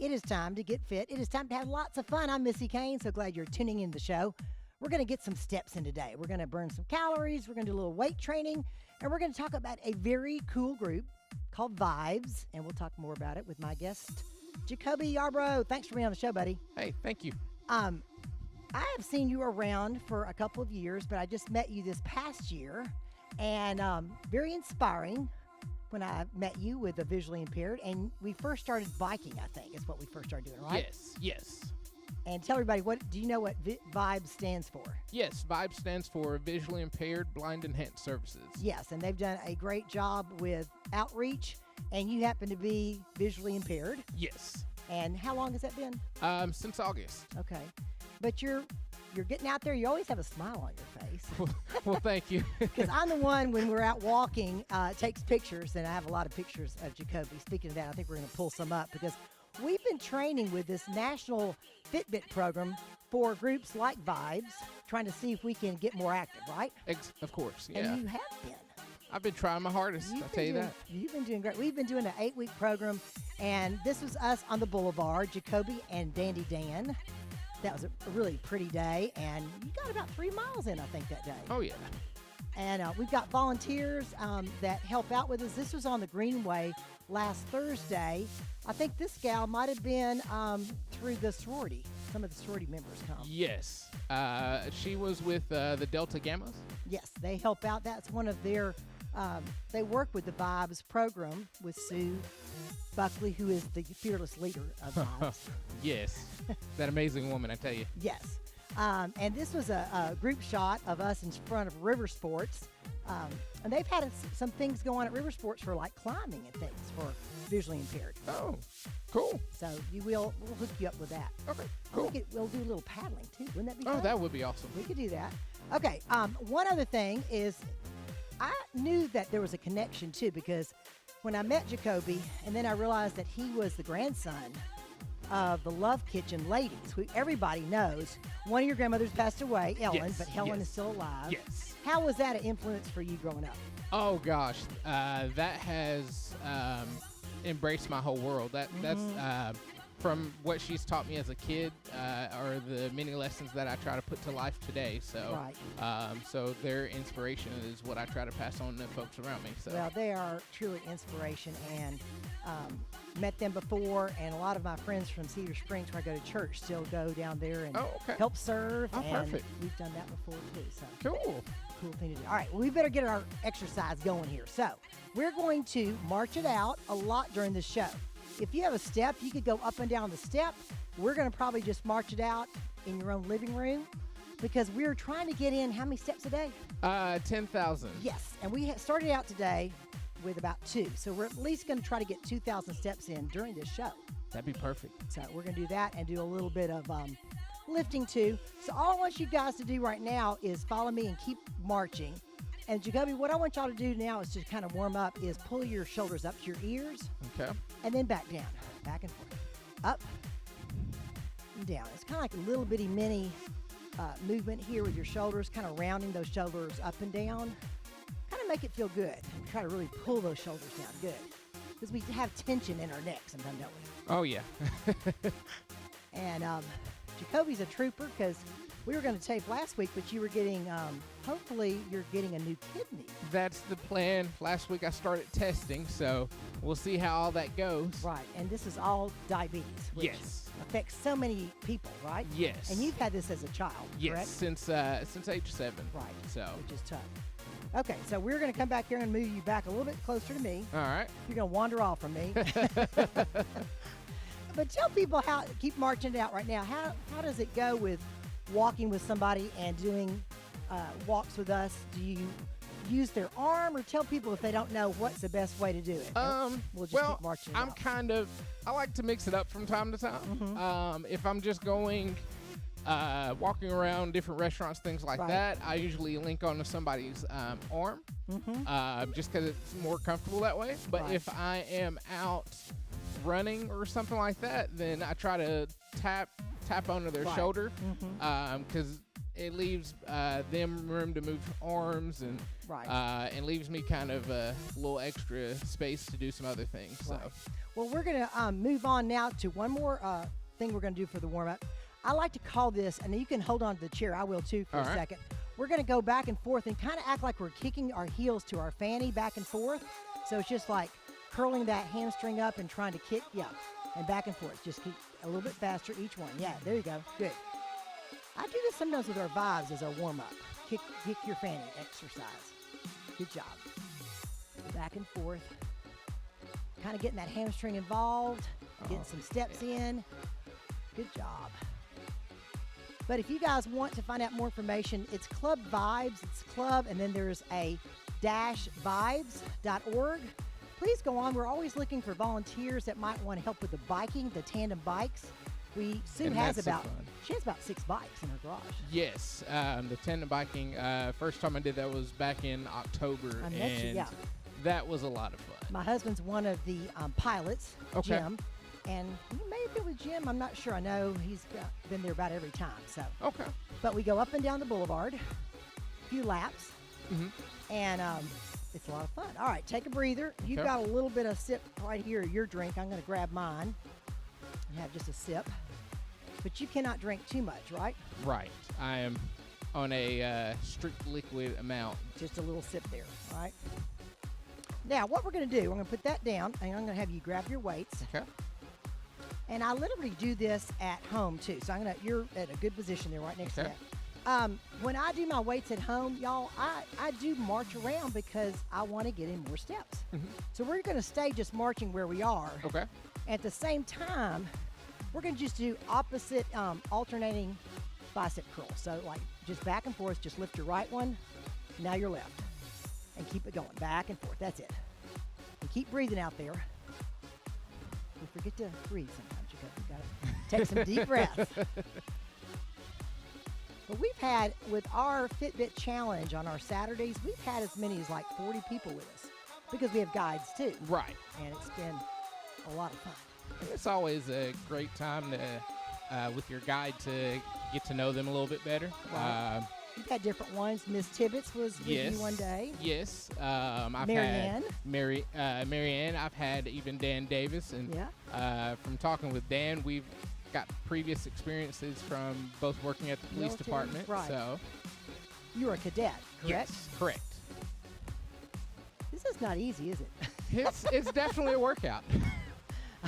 It is time to get fit. It is time to have lots of fun. I'm Missy Kane. So glad you're tuning in the show. We're going to get some steps in today. We're going to burn some calories. We're going to do a little weight training. And we're going to talk about a very cool group called Vibes. And we'll talk more about it with my guest, Jacoby Yarbro. Thanks for being on the show, buddy. Hey, thank you. I have seen you around for a couple of years, but I just met you this past year. And very inspiring when I met you with the visually impaired. And we first started biking, I think, is what we first started doing, right? Yes. And tell everybody, do you know what VIBE stands for? Yes, VIBE stands for Visually Impaired Blind Enhanced Services. Yes, and they've done a great job with outreach, and you happen to be visually impaired. Yes. And how long has that been? Since August. Okay. But you're getting out there. You always have a smile on your face. Well, thank you. Because I'm the one, when we're out walking, takes pictures, and I have a lot of pictures of Jacoby. Speaking of that, I think we're going to pull some up because we've been training with this national Fitbit program for groups like Vibes, trying to see if we can get more active, right? Of course, yeah. And you have been. I've been trying my hardest, I'll tell you that. You've been doing great. We've been doing an 8-week program, and this was us on the boulevard, Jacoby and Dandy Dan. That was a really pretty day, and you got about 3 miles in, I think, that day. Oh, yeah. And we've got volunteers that help out with us. This was on the Greenway last Thursday. I think this gal might have been through the sorority. Some of the sorority members come. Yes. She was with the Delta Gammas. Yes, they help out. That's one of their, they work with the Vibes program with Sue Buckley, who is the fearless leader of Vibes. Yes. That amazing woman, I tell you. Yes. And this was a group shot of us in front of River Sports. And they've had some things go on at River Sports for like climbing and things for visually impaired. Oh, cool. So we'll hook you up with that. Okay, cool. We'll do a little paddling too. Wouldn't that be fun? Oh, that would be awesome. We could do that. Okay. One other thing is I knew that there was a connection too, because when I met Jacoby and then I realized that he was the grandson of the Love Kitchen ladies, who everybody knows. One of your grandmothers passed away, Ellen, Yes, but Helen yes. is still alive. Yes. How was that an influence for you growing up? Oh, gosh. That has embraced my whole world. That's from what she's taught me as a kid, are the many lessons that I try to put to life today. So, Right. So their inspiration is what I try to pass on to folks around me. So, Well, they are truly inspiration, and met them before, and a lot of my friends from Cedar Springs, where I go to church, still go down there and help serve. Oh, and perfect. We've done that before too. So cool thing to do. All right, well, we better get our exercise going here. So we're going to march it out a lot during the show. If you have a step, you could go up and down the step. We're going to probably just march it out in your own living room, because we're trying to get in how many steps a day? 10,000. Yes, and we started out today with about 2. So we're at least going to try to get 2,000 steps in during this show. That'd be perfect. So we're going to do that and do a little bit of lifting too. So all I want you guys to do right now is follow me and keep marching. And Jacoby, what I want y'all to do now is to kind of warm up, is pull your shoulders up to your ears. Okay. And then back down, back and forth, up and down. It's kind of like a little bitty mini movement here with your shoulders, kind of rounding those shoulders up and down. Kind of make it feel good. Try to really pull those shoulders down good, because we have tension in our neck sometimes, don't we? Oh, yeah. And Jacoby's a trooper, because we were going to tape last week, but you were getting, hopefully you're getting a new kidney. That's the plan. Last week I started testing, so we'll see how all that goes. Right, and this is all diabetes, which Yes. affects so many people, right? Yes. And you've had this as a child, Yes, correct? since age 7. Right, So, which is tough. Okay, so we're going to come back here and move you back a little bit closer to me. all right. You're going to wander off from me. But tell people how, keep marching it out right now. How does it go with walking with somebody and doing walks with us? Do you use their arm, or tell people if they don't know what's the best way to do it? We'll just keep marching it out. I like to mix it up from time to time. If I'm just going, walking around different restaurants, things like that, I usually link onto somebody's arm, just because it's more comfortable that way. But if I am out running or something like that, then I try to tap onto their shoulder, because it leaves them room to move arms and leaves me kind of a little extra space to do some other things. So, well, we're gonna move on now to one more thing we're gonna do for the warm up. I like to call this, and you can hold on to the chair. I will too for a second. We're gonna go back and forth and kind of act like we're kicking our heels to our fanny back and forth. So it's just like curling that hamstring up and trying to kick, and back and forth. Just keep a little bit faster each one. Yeah, there you go. Good. I do this sometimes with our vibes as our warm-up. Kick your fanny exercise. Good job. Back and forth. Kind of getting that hamstring involved. Getting some steps in. Good job. But if you guys want to find out more information, it's Club Vibes. It's club, and then there's a -vibes.org. Please go on. We're always looking for volunteers that might want to help with the biking, the tandem bikes. Sue has about 6 bikes in her garage. Yes, the tandem biking. First time I did that was back in October, that was a lot of fun. My husband's one of the pilots, Jim, and he may have been with Jim. I'm not sure. I know he's been there about every time. So but we go up and down the boulevard, a few laps, and it's a lot of fun. All right, take a breather. You've got a little bit of sip right here of your drink. I'm going to grab mine and have just a sip. But you cannot drink too much, right? Right. I am on a strict liquid amount. Just a little sip there, all right? Now, what we're going to do, I'm going to put that down, and I'm going to have you grab your weights. Okay. And I literally do this at home, too. So you're at a good position there right next to that. When I do my weights at home, y'all, I do march around because I want to get in more steps. So we're going to stay just marching where we are. Okay. At the same time, we're going to just do opposite alternating bicep curls. So like just back and forth, just lift your right one, now your left. And keep it going, back and forth, that's it. And keep breathing out there. You forget to breathe sometimes. You got to take some deep breaths. But we've had, with our Fitbit challenge on our Saturdays, we've had as many as like 40 people with us because we have guides too. Right. And it's been a lot of fun. It's always a great time to, with your guide, to get to know them a little bit better. Right. You've had different ones. Miss Tibbetts was with you one day. Yes. I've Marianne. had Marianne. I've had even Dan Davis. And from talking with Dan, we've got previous experiences from both working at the police department. Right. So you're a cadet, correct? Yes, correct. This is not easy, is it? It's definitely a workout.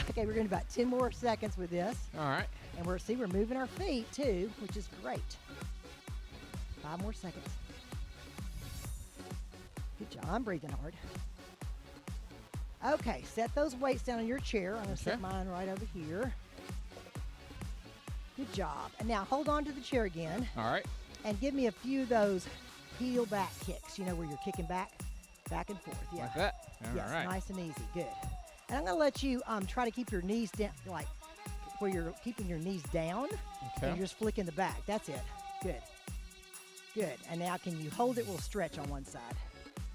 Okay, we're going to about 10 more seconds with this. All right. And we're moving our feet too, which is great. 5 more seconds. Good job. I'm breathing hard. Okay, set those weights down on your chair. I'm going to set mine right over here. Good job. And now hold on to the chair again. All right. And give me a few of those heel back kicks, where you're kicking back and forth. Yeah. Like that? All right. Nice and easy. Good. And I'm going to let you try to keep your knees down, like where you're keeping your knees down. Okay. And you're just flicking the back. That's it. Good. Good. And now can you hold it? We'll stretch on one side.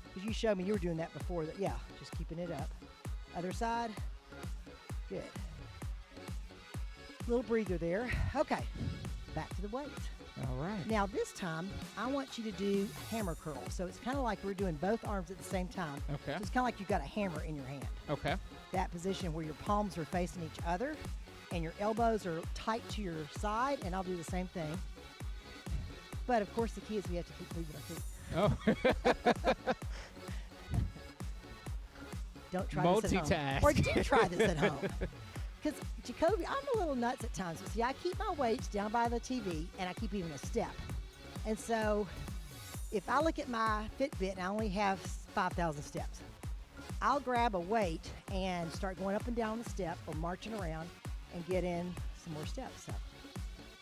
Because you showed me you were doing that before. Just keeping it up. Other side. Good. Little breather there. Okay. Back to the weight. All right. Now this time, I want you to do hammer curls. So it's kind of like we're doing both arms at the same time. Okay. So it's kind of like you've got a hammer in your hand. Okay. That position where your palms are facing each other and your elbows are tight to your side, and I'll do the same thing. But of course, the key is we have to keep moving our feet. Oh. Don't try this at home. Or do try this at home. Because, Jacoby, I'm a little nuts at times. See, I keep my weights down by the TV, and I keep even a step. And so if I look at my Fitbit and I only have 5,000 steps, I'll grab a weight and start going up and down the step or marching around and get in some more steps. So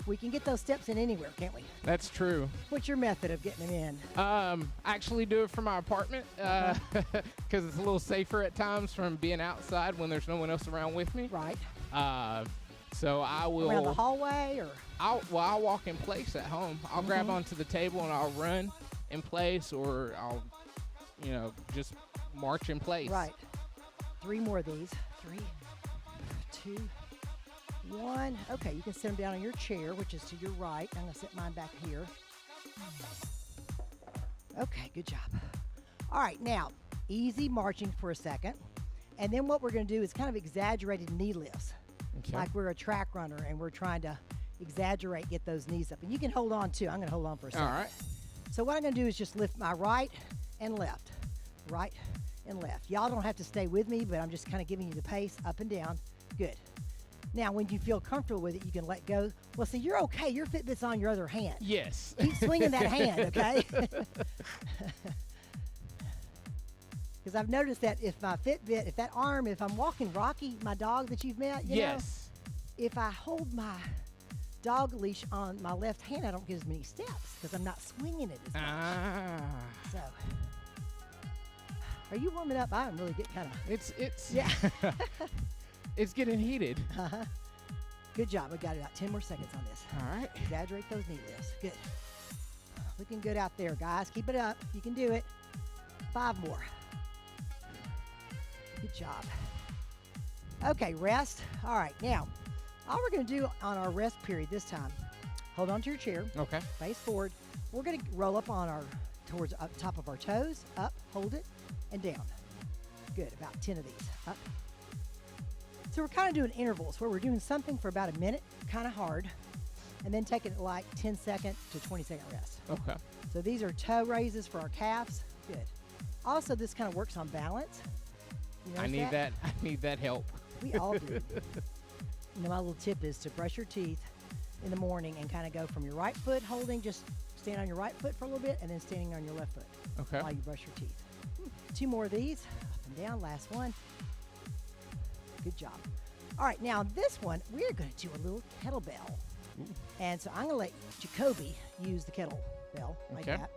we can get those steps in anywhere, can't we? That's true. What's your method of getting them in? I actually do it from my apartment because it's a little safer at times from being outside when there's no one else around with me. Right. So I will around the hallway, or I'll walk in place at home. I'll grab onto the table and I'll run in place, or I'll just march in place. Right. 3 more of these. 3, 2, 1. Okay, you can sit them down on your chair, which is to your right. I'm going to set mine back here. Okay, good job. All right, now, easy marching for a second. And then what we're going to do is kind of exaggerated knee lifts. Okay. Like we're a track runner and we're trying to exaggerate, get those knees up. And you can hold on too. I'm going to hold on for a second. All right. So what I'm going to do is just lift my right and left. Right and left. Y'all don't have to stay with me, but I'm just kind of giving you the pace up and down. Good. Now, when you feel comfortable with it, you can let go. Well, see, you're okay. Your Fitbit's on your other hand. Yes. Keep swinging that hand, okay? Because I've noticed that if my Fitbit, if that arm, if I'm walking Rocky, my dog that you've met, you know, if I hold my dog leash on my left hand, I don't get as many steps because I'm not swinging it as much. So, are you warming up? I'm really getting kind of. It's yeah. It's getting heated. Good job. We got about 10 more seconds on this. All right. Exaggerate those knee lifts. Good. Looking good out there, guys. Keep it up. You can do it. 5 more. Good job. Okay, rest. All right, now, all we're going to do on our rest period this time, hold on to your chair. Okay. Face forward. We're going to roll up on our, towards up top of our toes, up, hold it, and down. Good, about 10 of these. Up. So we're kind of doing intervals where we're doing something for about a minute, kind of hard, and then taking like 10 second to 20 second rest. Okay. So these are toe raises for our calves. Good. Also, this kind of works on balance. You I need that. I need that help. We all do. You know, my little tip is to brush your teeth in the morning and kind of go from your right foot holding, just stand on your right foot for a little bit, and then standing on your left foot while you brush your teeth. 2 more of these, up and down, last one. Good job. All right, now this one, we're going to do a little kettlebell. And so I'm going to let Jacoby use the kettlebell like that.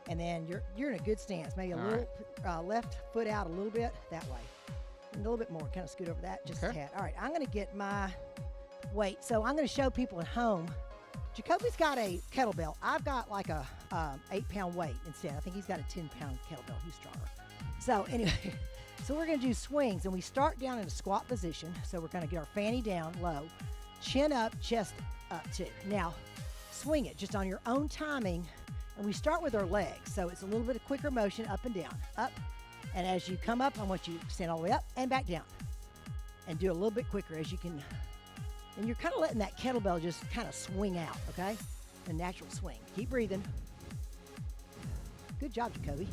And then you're in a good stance. Maybe a little left foot out a little bit that way. A little bit more. Kind of scoot over that just a tad. All right, I'm going to get my weight. So I'm going to show people at home. Jacoby's got a kettlebell. I've got like a 8-pound weight instead. I think he's got a 10-pound kettlebell. He's stronger. So anyway, so we're going to do swings. And we start down in a squat position. So we're going to get our fanny down low. Chin up, chest up too. Now, swing it just on your own timing. And we start with our legs, so it's a little bit of quicker motion, up and down, up. And as you come up, I want you to stand all the way up and back down. And do a little bit quicker as you can. And you're kind of letting that kettlebell just kind of swing out, okay? A natural swing. Keep breathing. Good job, Jacoby.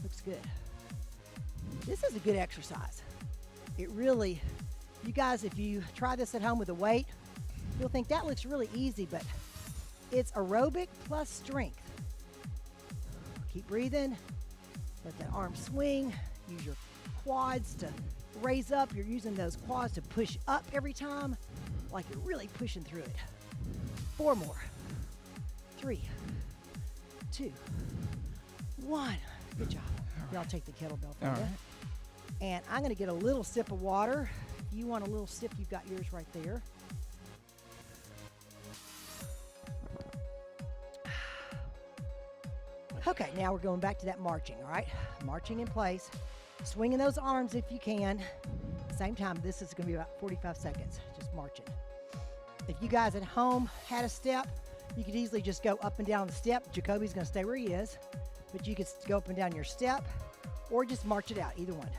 Looks good. This is a good exercise. It really, you guys, if you try this at home with a weight, you'll think that looks really easy, but it's aerobic plus strength. Keep breathing. Let that arm swing. Use your quads to raise up. You're using those quads to push up every time, like you're really pushing through it. 4 more. 3, 2, 1. Good job. Y'all take the kettlebell from you. And I'm going to get a little sip of water. If you want a little sip, you've got yours right there. Okay, now we're going back to that marching, all right? Marching in place, swinging those arms if you can. Same time, this is going to be about 45 seconds, just marching. If you guys at home had a step, you could easily just go up and down the step. Jacoby's going to stay where he is, but you could go up and down your step or just march it out, either one.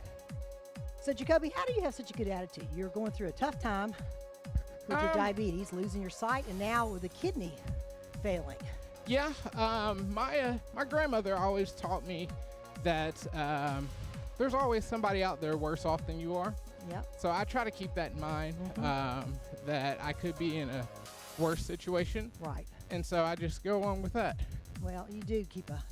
So Jacoby, how do you have such a good attitude? You're going through a tough time with your diabetes, losing your sight, and now with a kidney failing. Yeah, my grandmother always taught me that there's always somebody out there worse off than you are. Yep. So I try to keep that in mind, that I could be in a worse situation. Right. And so I just go along with that. Well, you do keep a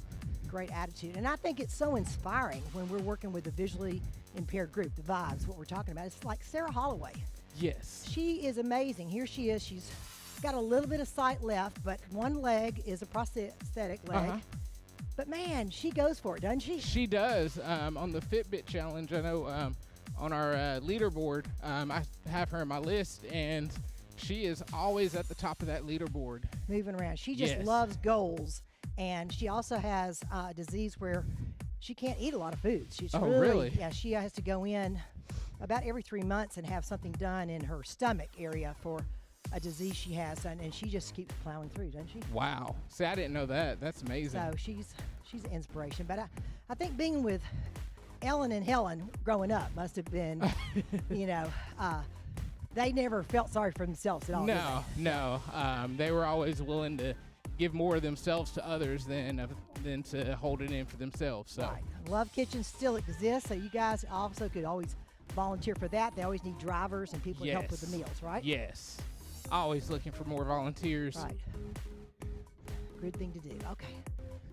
great attitude. And I think it's so inspiring when we're working with a visually impaired group, the Vibes, what we're talking about. It's like Sarah Holloway. Yes. She is amazing. Here she is. She's got a little bit of sight left, but one leg is a prosthetic leg. But man, she goes for it, doesn't she? She does. On the Fitbit challenge, I know on our leaderboard, I have her on my list, and she is always at the top of that leaderboard. Moving around. She just loves goals, and she also has a disease where she can't eat a lot of food. She's really? Yeah, she has to go in about every 3 months and have something done in her stomach area for a disease she has, and she just keeps plowing through, doesn't she? Wow. See, I didn't know that. That's amazing. So she's an inspiration. But I think being with Ellen and Helen growing up must have been, they never felt sorry for themselves at all. No. They were always willing to give more of themselves to others than to hold it in for themselves. So. Right. Love Kitchen still exists, so you guys also could always volunteer for that. They always need drivers and people to help with the meals, right? Yes. Always looking for more volunteers. Right. Good thing to do. Okay.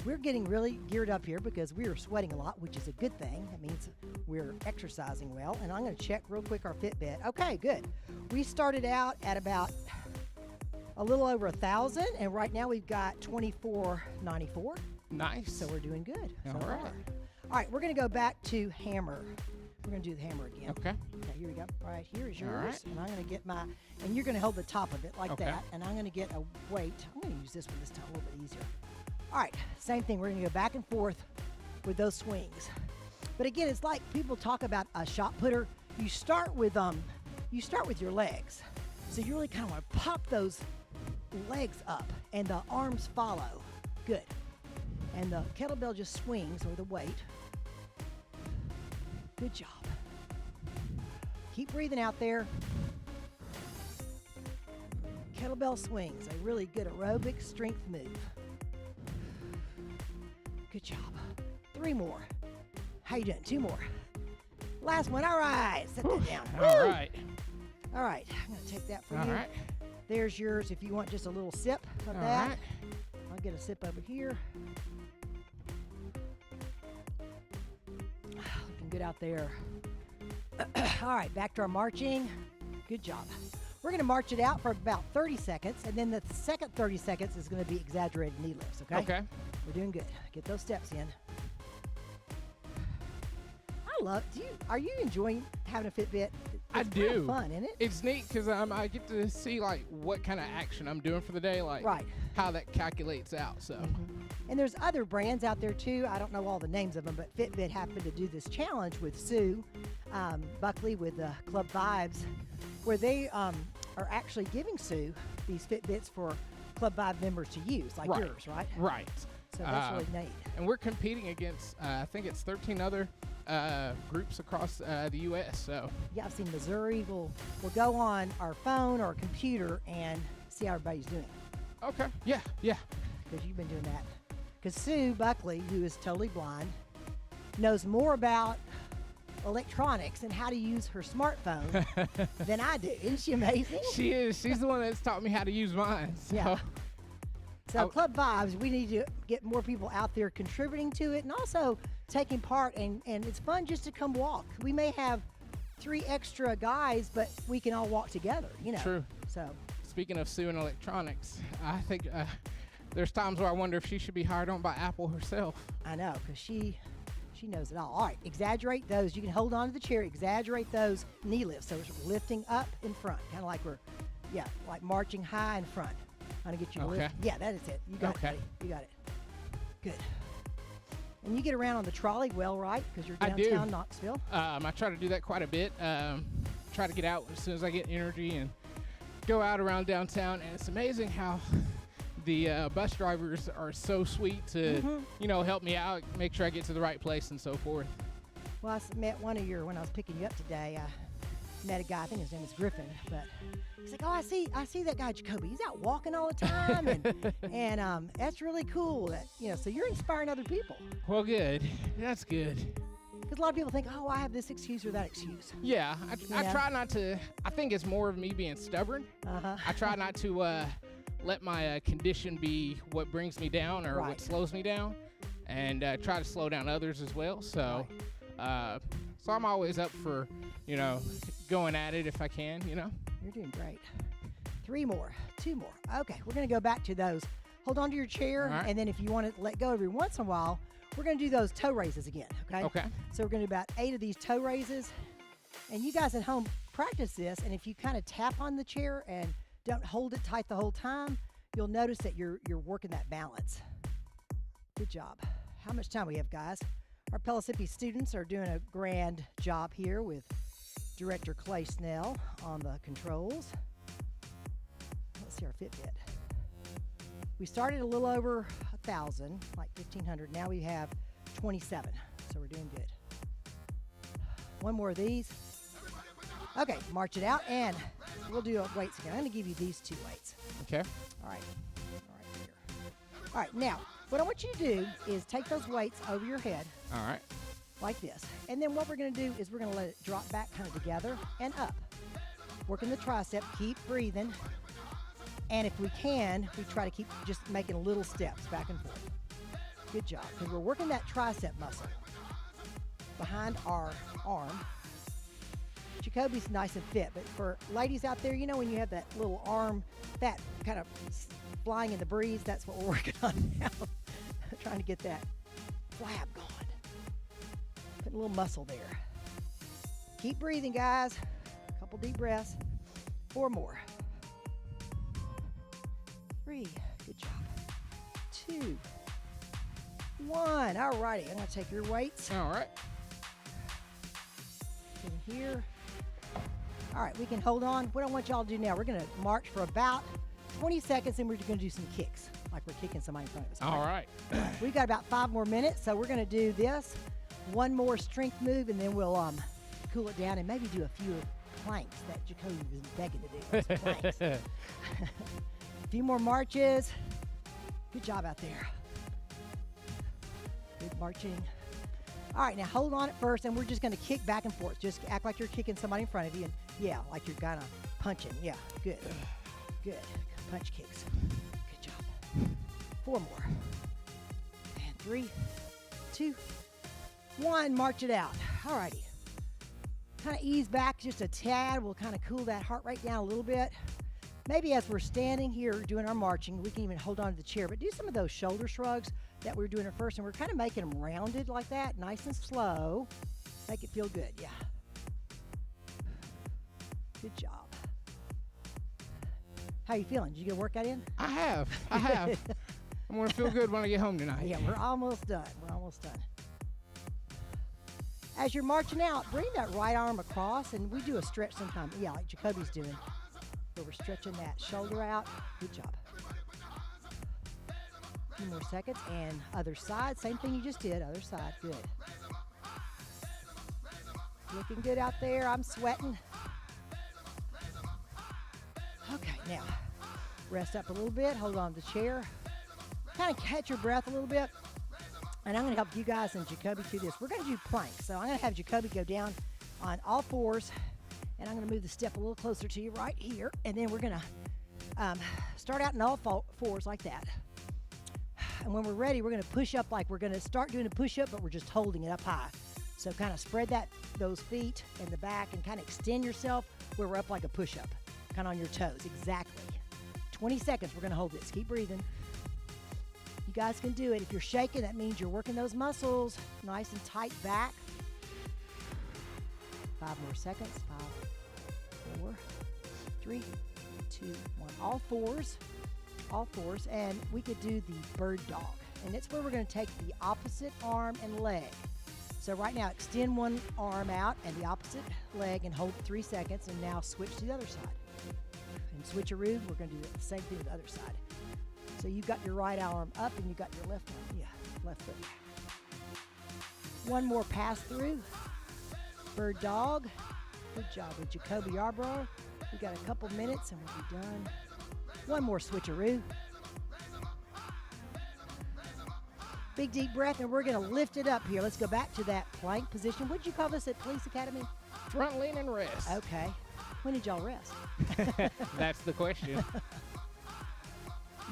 We're getting really geared up here because we are sweating a lot, which is a good thing. That means we're exercising well. And I'm going to check real quick our Fitbit. Okay, good. We started out at about a little over 1,000, and right now we've got 2,494. Nice. So we're doing good. All right. All right, we're going to go back to hammer. We're going to do the hammer again. Okay. Okay, here we go. All right, here is yours. All right. And I'm going to get and you're going to hold the top of it like Okay. that. And I'm going to get a weight. I'm going to use this one this time, a little bit easier. All right, same thing. We're going to go back and forth with those swings. But again, it's like people talk about a shot putter. You start with your legs. So you really kind of want to pop those legs up and the arms follow. Good. And the kettlebell just swings with the weight. Good job. Keep breathing out there. Kettlebell swings, a really good aerobic strength move. Good job. 3 more. How you doing? 2 more. Last one. All right. Set that down. All right. All right. I'm going to take that from All you. right. There's yours if you want just a little sip of All that. right. I'll get a sip over here. Looking good out there. All right, back to our marching. Good job. We're going to march it out for about 30 seconds, and then the second 30 seconds is going to be exaggerated knee lifts, okay? Okay. We're doing good. Get those steps in. Are you enjoying having a Fitbit? I It's do. kind of fun, isn't it? It's neat because I get to see like what kind of action I'm doing for the day, like Right. how that calculates out. So. And there's other brands out there too. I don't know all the names of them, but Fitbit happened to do this challenge with Sue Buckley with Club Vibes, where they are actually giving Sue these Fitbits for Club Vibe members to use, like yours, right? Right. So that's really neat. And we're competing against, I think it's 13 other groups across the U.S. So. Yeah, I've seen Missouri. We'll go on our phone or computer and see how everybody's doing. Okay. Yeah. Because you've been doing that. Because Sue Buckley, who is totally blind, knows more about electronics and how to use her smartphone than I do. Isn't she amazing? She is. She's the one that's taught me how to use mine. So. Yeah. So Club Vibes, we need to get more people out there contributing to it and also taking part. And it's fun just to come walk. We may have 3 extra guys, but we can all walk together, True. So. Speaking of Sue and electronics, I think there's times where I wonder if she should be hired on by Apple herself. I know, because she knows it all. All right, exaggerate those. You can hold on to the chair, exaggerate those knee lifts. So it's lifting up in front, kind of like like marching high in front. I'm going to get you to lift. Yeah, that is it. You got it, buddy. You got it. Good. And you get around on the trolley well, right? Because you're downtown Knoxville. I try to do that quite a bit. Try to get out as soon as I get energy and go out around downtown. And it's amazing how the bus drivers are so sweet to, help me out, make sure I get to the right place and so forth. Well, I met when I was picking you up today, I met a guy, I think his name is Griffin, but he's like, oh, I see that guy Jacoby. He's out walking all the time, and that's really cool. That, so you're inspiring other people. Well, good. That's good. Because a lot of people think, oh, I have this excuse or that excuse. Yeah, I try not to. I think it's more of me being stubborn. I try not to let my condition be what brings me down or what slows me down, and try to slow down others as well. So, so I'm always up for, going at it if I can, You're doing great. 3 more, 2 more. Okay, we're going to go back to those. Hold on to your chair, and then if you want to let go every once in a while, we're going to do those toe raises again, okay? Okay. So we're going to do about 8 of these toe raises. And you guys at home, practice this, and if you kind of tap on the chair and don't hold it tight the whole time, you'll notice that you're working that balance. Good job. How much time we have, guys? Our Pellissippi students are doing a grand job here with Director Clay Snell on the controls. see our Fitbit. We started a little over 1,000, like 1,500. Now we have 27, so we're doing good. One more of these. Okay, march it out, and we'll do weights again. I'm going to give you these 2 weights. Okay. All right. Here. All right, now, what I want you to do is take those weights over your head. All right. Like this. And then what we're going to do is we're going to let it drop back kind of together and up. Working the tricep, keep breathing. And if we can, we try to keep just making little steps back and forth. Good job, because we're working that tricep muscle behind our arm. Jacoby's nice and fit, but for ladies out there, you know when you have that little arm fat kind of flying in the breeze, that's what we're working on now. Trying to get that flab going. Putting a little muscle there. Keep breathing, guys. A couple deep breaths. 4 more. 3. Good job. 2. 1. All righty. I'm going to take your weights. All right. In here. All right. We can hold on. What I want y'all to do now, we're going to march for about 20 seconds, and we're going to do some kicks, like we're kicking somebody in front of us. All right. We've got about 5 more minutes, so we're going to do this. One more strength move, and then we'll cool it down and maybe do a few planks that Jacoby was begging to do. Planks. A few more marches. Good job out there. Good marching. All right, now hold on at first, and we're just going to kick back and forth. Just act like you're kicking somebody in front of you, and yeah, like you're kind of punching. Yeah, good. Good. Punch kicks. Good job. 4 more. And 3, 2, 1. March it out. All righty. Kind of ease back just a tad. We'll kind of cool that heart rate down a little bit. Maybe as we're standing here doing our marching, we can even hold on to the chair, but do some of those shoulder shrugs that we were doing at first, and we're kind of making them rounded like that, nice and slow. Make it feel good, yeah. Good job. How you feeling? Did you get a workout in? I have. I'm going to feel good when I get home tonight. Yeah, we're almost done. As you're marching out, bring that right arm across, and we do a stretch sometime. Yeah, like Jacoby's doing. So we're stretching that shoulder out. Good job. A few more seconds, and other side. Same thing you just did, other side. Good. Looking good out there. I'm sweating. Okay, now rest up a little bit. Hold on to the chair. Kind of catch your breath a little bit. And I'm going to help you guys and Jacoby do this. We're going to do planks. So I'm going to have Jacoby go down on all 4s. And I'm going to move the step a little closer to you right here. And then we're going to start out in all 4s like that. And when we're ready, we're going to push up like we're going to start doing a push-up, but we're just holding it up high. So kind of spread those feet in the back and kind of extend yourself where we're up like a push-up. Kind of on your toes. Exactly. 20 seconds. We're going to hold this. Keep breathing. You guys can do it. If you're shaking, that means you're working those muscles nice and tight back. 5 more seconds. 5, 4, 3, 2, 1. All 4s. All 4s. And we could do the bird dog. And it's where we're going to take the opposite arm and leg. So right now, extend one arm out and the opposite leg and hold it 3 seconds. And now switch to the other side. And switcheroo, we're going to do the same thing with the other side. So you've got your right arm up and you've got your left arm. Yeah, left foot. One more pass through. Bird dog. Good job with Jacoby Yarbro. We got a couple minutes and we'll be done. One more switcheroo. Big deep breath, and we're going to lift it up here. Let's go back to that plank position. What did you call this at Police Academy? Front lean and rest. Okay. When did y'all rest? That's the question.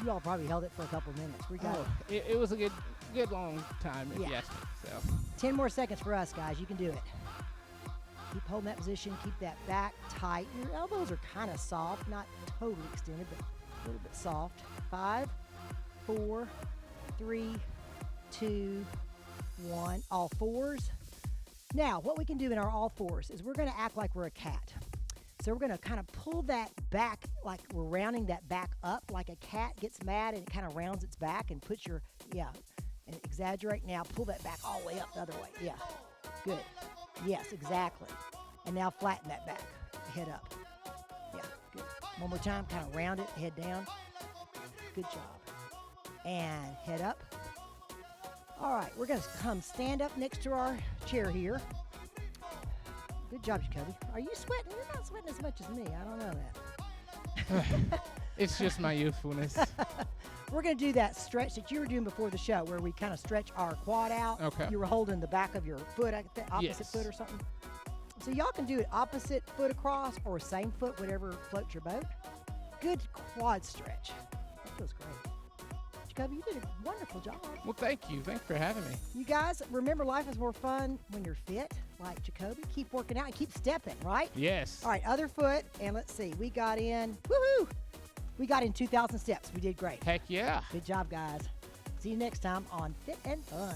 You all probably held it for a couple minutes. We got it. It was a good long time, if you ask me. So 10 more seconds for us, guys. You can do it. Keep holding that position. Keep that back tight. Your elbows are kind of soft, not totally extended, but a little bit soft. 5, 4, 3, 2, 1. All 4s. Now, what we can do in our all 4s is we're going to act like we're a cat. So we're going to kind of pull that back, like we're rounding that back up, like a cat gets mad and it kind of rounds its back and puts your, and exaggerate now. Pull that back all the way up the other way. Yeah, good. Yes, exactly. And now flatten that back, head up. Yeah, good. One more time, kind of round it, head down. Good job. And head up. All right, we're going to come stand up next to our chair here. Good job, Jacoby. Are you sweating? You're not sweating as much as me. I don't know that. It's just my youthfulness. We're going to do that stretch that you were doing before the show where we kind of stretch our quad out. Okay. You were holding the back of your foot, opposite foot or something. So y'all can do it opposite foot across or same foot, whatever floats your boat. Good quad stretch. That feels great. Jacoby, you did a wonderful job. Well, thank you. Thanks for having me. You guys, remember life is more fun when you're fit, like Jacoby. Keep working out and keep stepping, right? Yes. All right, other foot, and let's see. We got in, woohoo! We got in 2,000 steps. We did great. Heck yeah. Good job, guys. See you next time on Fit and Fun.